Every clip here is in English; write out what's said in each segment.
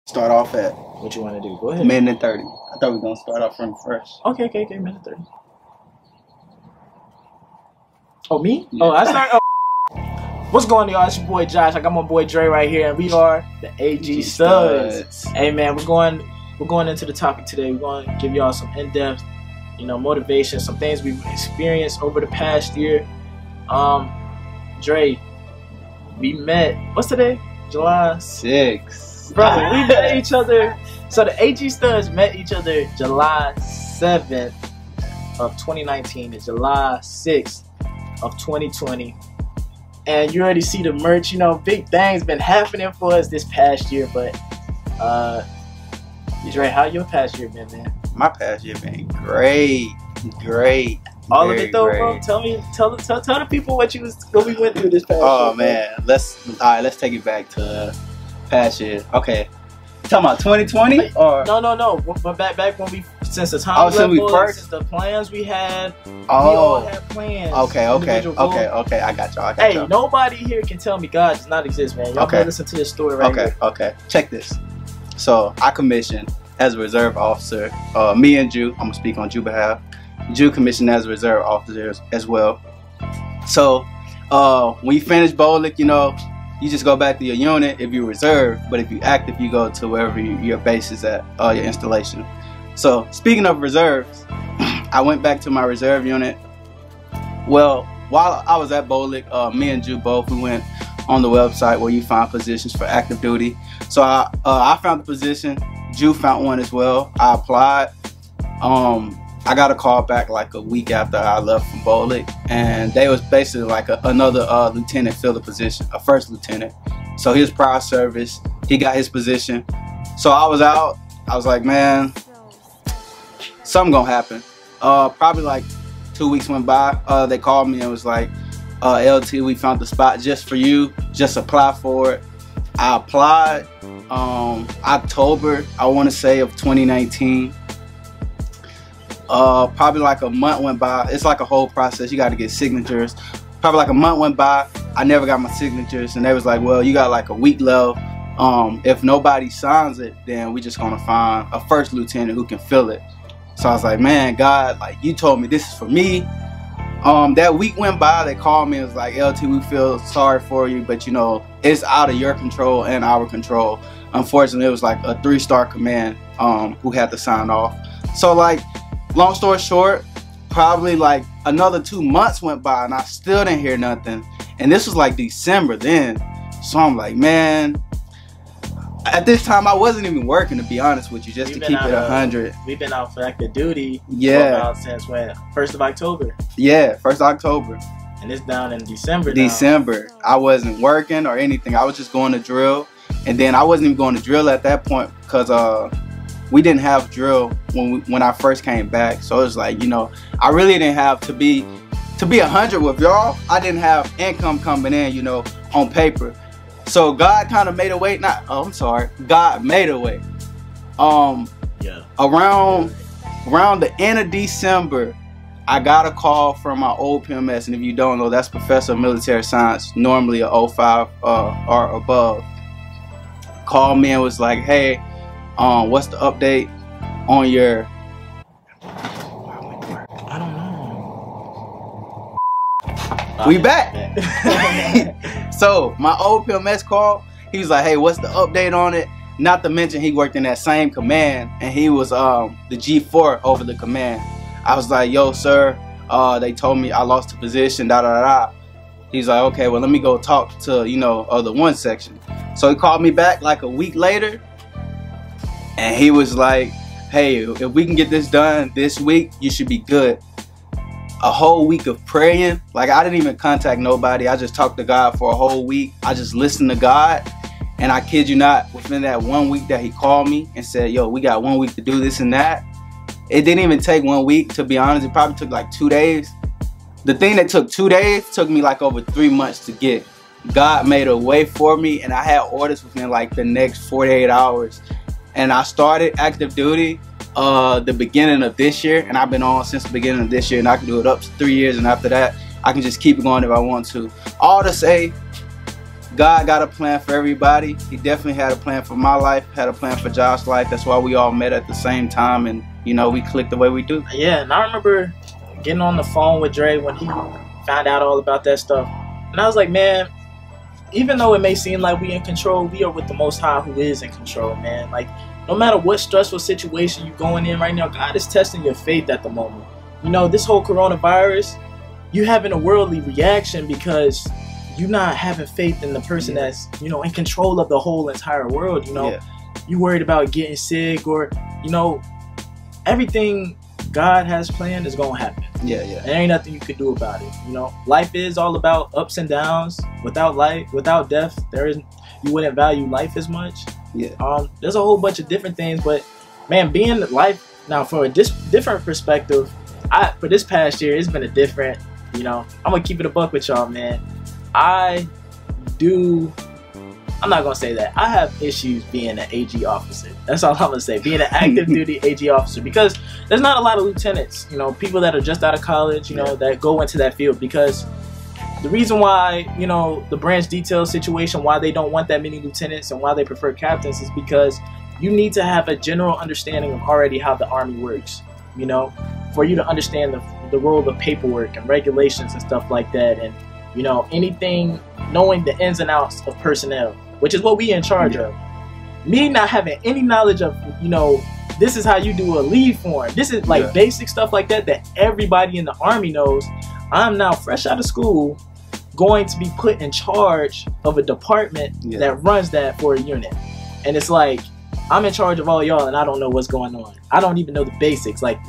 Start off at What you want to do? Go ahead. minute 30. I thought we were going to start off from first. Okay, minute 30. Oh, me? Yeah. Oh, I start. Oh. What's going on, y'all? It's your boy Josh. I got my boy Dre right here, and we are the AG Studs. Hey, man, we're going into the topic today. We're going to give y'all some in-depth, motivation, some things we've experienced over the past year. Dre, we met. What's today? July 6th. Brother, we met each other. So the AG Studs met each other July 7th of 2019 and July 6th of 2020. And you already see the merch, big things been happening for us this past year. But Dre, how your past year been, man? My past year been great. All of it though, bro. Tell the people what we went through this past year. Oh man, let's take it back to past year. Okay. You talking about 2020 or no. But back when since the time since the plans we had, we all had plans. Okay. I got y'all. Hey, nobody here can tell me God does not exist, man. Y'all can listen to this story right here. Okay. Check this. So I commissioned as a reserve officer. Me and Jew. I'm gonna speak on Jew behalf. Jew commissioned as a reserve officer as well. So when you finish BOLC, you just go back to your unit if you're reserve, but if you're active, you go to wherever your base is at, your installation. So speaking of reserves, I went back to my reserve unit. Well, while I was at BOLC, me and Jew both, we went on the website where you find positions for active duty. So I found the position, Jew found one as well. I applied. I got a call back like a week after I left from BOLC, and they was basically like another lieutenant filled the position, a first lieutenant. So his prior service, he got his position. So I was out. I was like, man, something gonna happen. Probably like 2 weeks went by. They called me and was like, LT, we found the spot just for you. Just apply for it. I applied October, I want to say, of 2019. Probably like a month went by. It's like a whole process. You got to get signatures. Probably like a month went by. I never got my signatures, and they was like, well, you got like a week left. If nobody signs it, then we just gonna find a first lieutenant who can fill it. So I was like, man, God, like you told me this is for me. That week went by. They called me and was like, LT, we feel sorry for you, but it's out of your control and our control. Unfortunately, it was like a 3-star command who had to sign off. So like, long story short, probably like another 2 months went by and I still didn't hear nothing. And this was like December then. So I'm like, man, at this time I wasn't even working, to be honest with you, just to keep it 100. We've been out for active duty since when? 1st of October. Yeah, 1st October. And it's down in December. I wasn't working or anything. I was just going to drill. And then I wasn't even going to drill at that point because we didn't have drill when I first came back. So it was like, I really didn't have to be 100 with y'all. I didn't have income coming in, on paper. So God kind of made a way. God made a way. Around the end of December, I got a call from my old PMS, and if you don't know, that's Professor of Military Science, normally a 05 or above. Called me and was like, hey, what's the update on your... I don't know. We back. So my old PMS called. He was like, hey, what's the update on it? Not to mention he worked in that same command, and he was the G4 over the command. I was like, yo, sir, they told me I lost the position, He's like, okay, well, let me go talk to, the 1 section. So he called me back like a week later. And he was like, hey, if we can get this done this week, you should be good. A whole week of praying. Like, I didn't even contact nobody. I just talked to God for a whole week. I just listened to God. And I kid you not, within that 1 week that he called me and said, yo, we got 1 week to do this and that. It didn't even take 1 week, to be honest. It probably took like 2 days. The thing that took 2 days took me like over 3 months to get. God made a way for me, and I had orders within like the next 48 hours. And I started active duty the beginning of this year, and I've been on since the beginning of this year, and I can do it up to 3 years, and after that I can just keep it going if I want to. All to say, God got a plan for everybody. He definitely had a plan for my life, had a plan for Josh's life. That's why we all met at the same time, and you know, we clicked the way we do. Yeah, and I remember getting on the phone with Dre when he found out all about that stuff. And I was like, man, even though it may seem like we in control, we are with the Most High who is in control, man. Like, no matter what stressful situation you're going in right now, God is testing your faith at the moment. You know, this whole coronavirus, you having a worldly reaction because you're not having faith in the person that's, you know, in control of the whole entire world, you know. You worried about getting sick, or, you know, everything God has planned is gonna happen. There ain't nothing you could do about it. You know, life is all about ups and downs. Without life, without death, you wouldn't value life as much. There's a whole bunch of different things, but man, being life now from a different perspective, for this past year, it's been a different. You know, I'm gonna keep it a buck with y'all, man. I'm not gonna say that. I have issues being an AG officer. That's all I'm gonna say. Being an active duty AG officer, because there's not a lot of lieutenants, you know, people that are just out of college, you know, that go into that field. Because the reason why, you know, the branch detail situation, why they don't want that many lieutenants and why they prefer captains, is because you need to have a general understanding of already how the Army works, you know, for you to understand the role of paperwork and regulations and stuff like that, and, you know, anything, knowing the ins and outs of personnel, which is what we in charge of. Me not having any knowledge of, you know, this is how you do a leave form. This is like basic stuff like that everybody in the Army knows. I'm now fresh out of school, going to be put in charge of a department that runs that for a unit. And it's like, I'm in charge of all y'all and I don't know what's going on. I don't even know the basics. Like,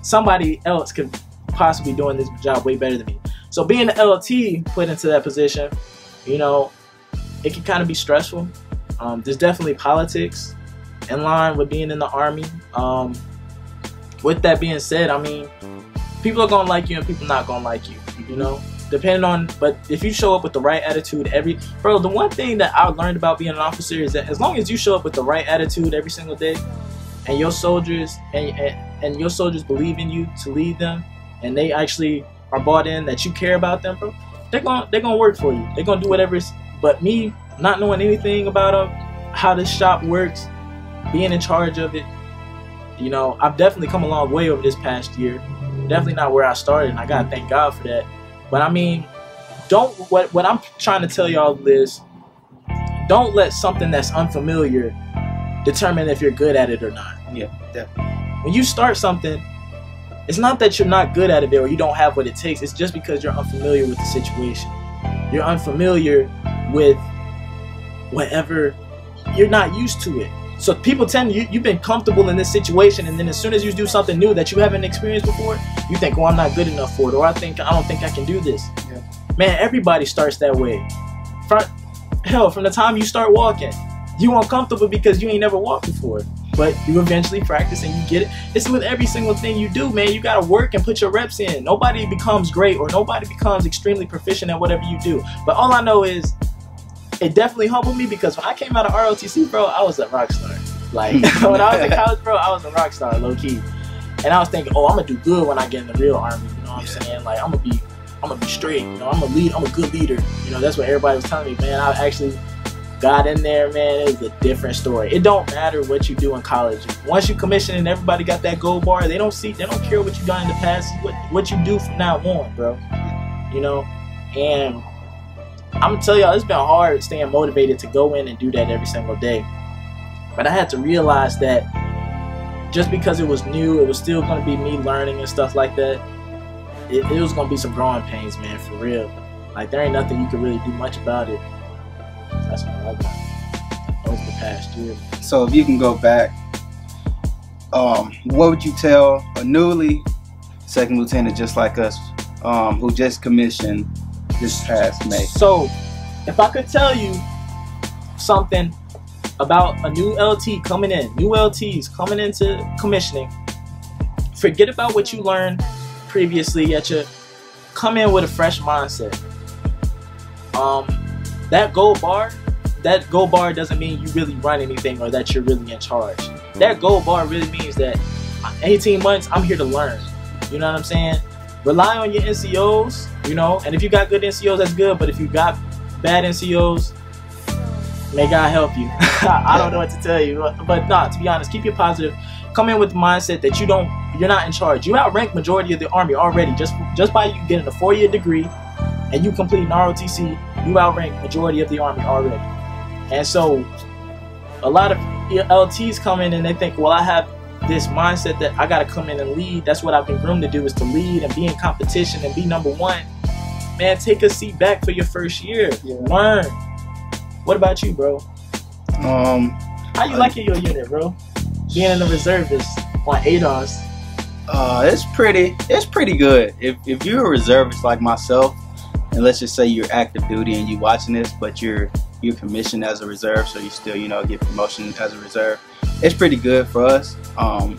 somebody else could possibly doing this job way better than me. So being an LT put into that position, you know, it can kind of be stressful. There's definitely politics in line with being in the Army. With that being said, I mean, people are gonna like you and people not gonna like you, you know, depending on, but if you show up with the right attitude bro, the one thing that I learned about being an officer is that as long as you show up with the right attitude every single day, and your soldiers and your soldiers believe in you to lead them, and they actually are bought in that you care about them, bro, they're gonna work for you. They're gonna do whatever. But me not knowing anything about how this shop works, being in charge of it, you know, I've definitely come a long way over this past year. Definitely not where I started, and I gotta thank God for that. But I mean, what I'm trying to tell y'all is, don't let something that's unfamiliar determine if you're good at it or not. Definitely. When you start something, it's not that you're not good at it or you don't have what it takes. It's just because you're unfamiliar with the situation. You're unfamiliar with whatever, you're not used to it. So people tend, you've been comfortable in this situation, and then as soon as you do something new that you haven't experienced before, you think, oh, I'm not good enough for it, or I don't think I can do this. Man, everybody starts that way. From the time you start walking, you uncomfortable because you ain't never walked before. But you eventually practice and you get it. It's with every single thing you do, man. You gotta work and put your reps in. Nobody becomes great or nobody becomes extremely proficient at whatever you do. But all I know is, it definitely humbled me, because when I came out of ROTC, bro, I was a rock star. Like, when I was in college, bro, I was a rock star, low key. And I was thinking, oh, I'm gonna do good when I get in the real Army. You know what I'm saying? Like, I'm gonna be straight. You know, I'm a good leader. You know, that's what everybody was telling me, man. I actually got in there, man. It was a different story. It don't matter what you do in college. Once you commission and everybody got that gold bar, they don't care what you done in the past. What you do from now on, bro. You know, and I'm gonna tell y'all, it's been hard staying motivated to go in and do that every single day. But I had to realize that just because it was new, it was still gonna be me learning and stuff like that. It was gonna be some growing pains, man, for real. Like, there ain't nothing you can really do much about it. That's what I got over the past year. So if you can go back, what would you tell a newly second lieutenant just like us, who just commissioned this past May? So if I could tell you something about a new LT coming in, new LTs coming into commissioning, forget about what you learned previously. Come in with a fresh mindset. That gold bar doesn't mean you really run anything or that you're really in charge. That gold bar really means that 18 months, I'm here to learn. You know what I'm saying? Rely on your NCOs, you know, and if you got good NCOs, that's good, but if you got bad NCOs, May God help you. I don't know what to tell you, but nah, to be honest, keep your positive. Come in with the mindset that you're not in charge. You outrank majority of the Army already. Just by you getting a 4-year degree and you completing ROTC, you outrank majority of the Army already. And so a lot of LTs come in and they think, well, I have this mindset that I got to come in and lead. That's what I've been groomed to do, is to lead and be in competition and be number one. Man, take a seat back for your first year. Learn. What about you, bro? How you liking your unit, bro? Being in the reservist on ADOS. It's pretty good. If you're a reservist like myself, and let's just say you're active duty and you watching this, but you're commissioned as a reserve, so you still, you know, get promotion as a reserve. It's pretty good for us. I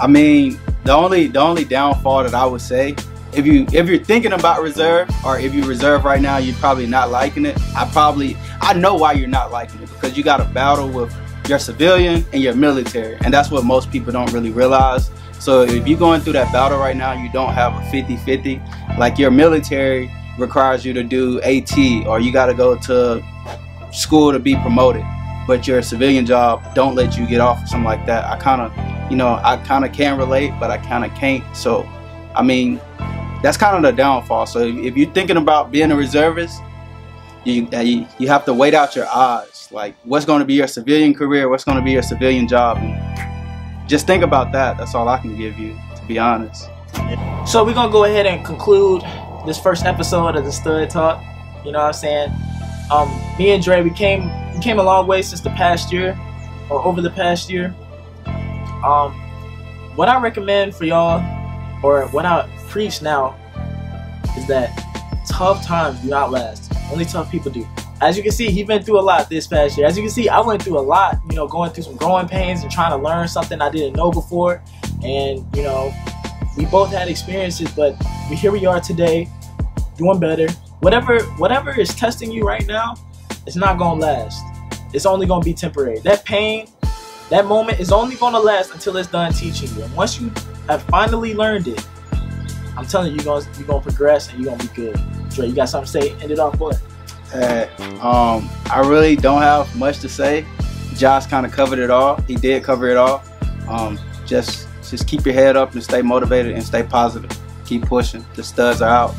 mean, the only downfall that I would say, if you're thinking about reserve, or if you reserve right now, you're probably not liking it. I know why you're not liking it, because you got to battle with your civilian and your military, and that's what most people don't really realize. So if you're going through that battle right now, you don't have a 50-50. Like, your military requires you to do AT, or you got to go to school to be promoted, but your civilian job don't let you get off or something like that. I kind of can relate, but I kind of can't. So I mean, that's kind of the downfall. So if you're thinking about being a reservist, you have to wait out your odds. Like, what's going to be your civilian career? What's going to be your civilian job? And just think about that. That's all I can give you, to be honest. So we're gonna go ahead and conclude this first episode of the Stud Talk. You know what I'm saying? Me and Dre, we came a long way since the past year, or over the past year. What I recommend for y'all, or what I preach now, is that tough times do not last. Only tough people do. As you can see, he been through a lot this past year. As you can see, I went through a lot, you know, going through some growing pains and trying to learn something I didn't know before. And, you know, we both had experiences, but here we are today, doing better. Whatever is testing you right now, it's not gonna last. It's only gonna be temporary. That pain, that moment is only gonna last until it's done teaching you. And once you have finally learned it, I'm telling you, you're gonna progress and you're gonna be good. Dre, you got something to say? End it off, boy. I really don't have much to say. Josh kind of covered it all. He did cover it all. Just keep your head up and stay motivated and stay positive. Keep pushing. The studs are out.